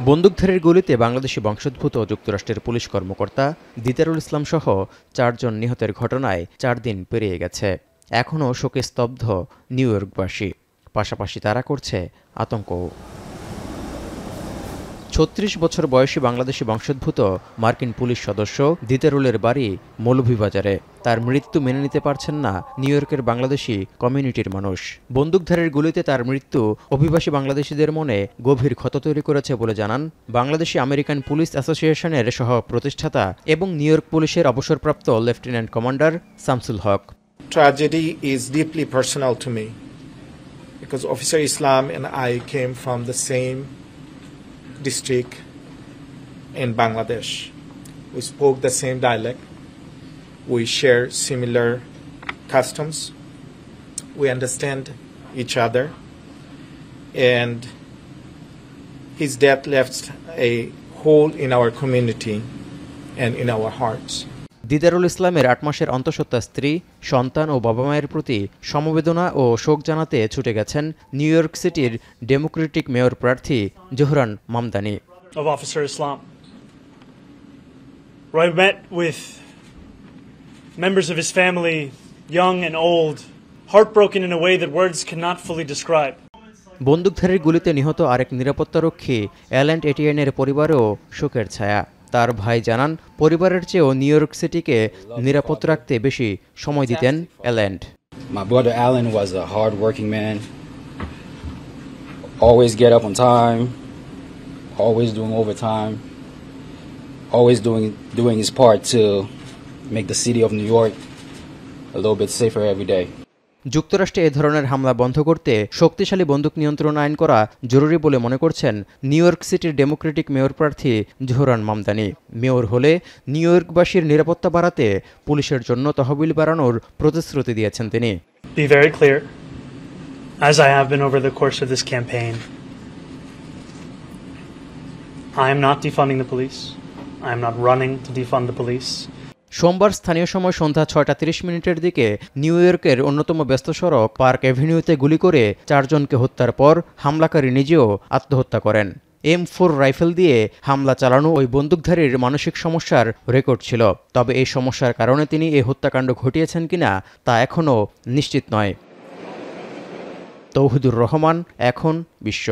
বন্দুকধারীর গুলিতে বাংলাদেশি বংশোদ্ভূত যুক্তরাষ্ট্রের পুলিশ কর্মকর্তা দিদারুল ইসলাম সহ ৪ জন নিহতের ঘটনায় ৪ দিন পেরিয়ে গেছে। এখনও শোকে স্তব্ধ নিউ ইয়র্কবাসী, পাশাপাশি তারা করছে আতঙ্কও। ৩৬ বছর বয়সী বাংলাদেশি বংশোদ্ভূত মার্কিন পুলিশ সদস্য দিদারুলের বাড়ি মৌলভীবাজারে। তার মৃত্যু মেনে নিতে পারছেন না নিউ ইয়র্কের বাংলাদেশি কমিউনিটির মানুষ। বন্দুকধারীর গুলিতে তার মৃত্যু অভিবাসী বাংলাদেশিদের মনে গভীর ক্ষত তৈরি করেছে বলে জানান বাংলাদেশি আমেরিকান পুলিশ অ্যাসোসিয়েশনের সহ প্রতিষ্ঠাতা এবং নিউ ইয়র্ক পুলিশের অবসরপ্রাপ্ত lieutenant commander Shamsul Haque. Tragedy is deeply personal to me because Officer Islam and I came from the same district in Bangladesh. We spoke the same dialect. We share similar customs. We understand each other. And his death left a hole in our community and in our hearts. Didarul ইসলামের ৮ মাসের অন্তঃসত্ত্বা স্ত্রী, সন্তান ও বাবা মায়ের প্রতি সমবেদনা ও শোক জানাতে ছুটে গেছেন নিউ ইয়র্ক সিটির ডেমোক্রেটিক মেয়র প্রার্থী Zohran Mamdani. Of Officer Islam, where I met with members of his family, young and old, heartbroken in a way that words cannot fully describe. বন্দুকধারীর গুলিতে নিহত আরেক নিরাপত্তারক্ষী অ্যাল্যান্ড এটিয়েনের পরিবারেও শোকের ছায়া। তার ভাই জানান পরিবারের চেয়েও নিউ ইয়র্ক সিটিকে নিরাপদ রাখতে বেশি সময় দিতেন Aland. My brother Alan was a hard-working man. Always get up on time, always doing overtime, always doing his part to make the city of New York a little bit safer every day. যুক্তরাষ্ট্রে এ ধরনের হামলা বন্ধ করতে শক্তিশালী বন্দুক নিয়ন্ত্রণ আইন করা জরুরি বলে মনে করছেন নিউ ইয়র্ক সিটির ডেমোক্রেটিক মেয়র প্রার্থী জোহরান মামদানি। মেয়র হলে নিউ ইয়র্কবাসীর নিরাপত্তা বাড়াতে পুলিশের জন্য তহবিল বাড়ানোর প্রতিশ্রুতি দিয়েছেন তিনি। Be very clear, as I have been over the course of this campaign, I am not defunding the police. I am not running to defund the police. সোমবার স্থানীয় সময় সন্ধ্যা ৬টা ৩০ মিনিটের দিকে নিউ ইয়র্কের অন্যতম ব্যস্ত সড়ক পার্ক অ্যাভিনিউতে গুলি করে ৪ জনকে হত্যার পর হামলাকারী নিজেও আত্মহত্যা করেন। M4 রাইফেল দিয়ে হামলা চালানো ওই বন্দুকধারীর মানসিক সমস্যার রেকর্ড ছিল। তবে এই সমস্যার কারণে তিনি এই হত্যাকাণ্ড ঘটিয়েছেন কিনা তা এখনও নিশ্চিত নয়। তৌহিদুর রহমান, এখন বিশ্ব।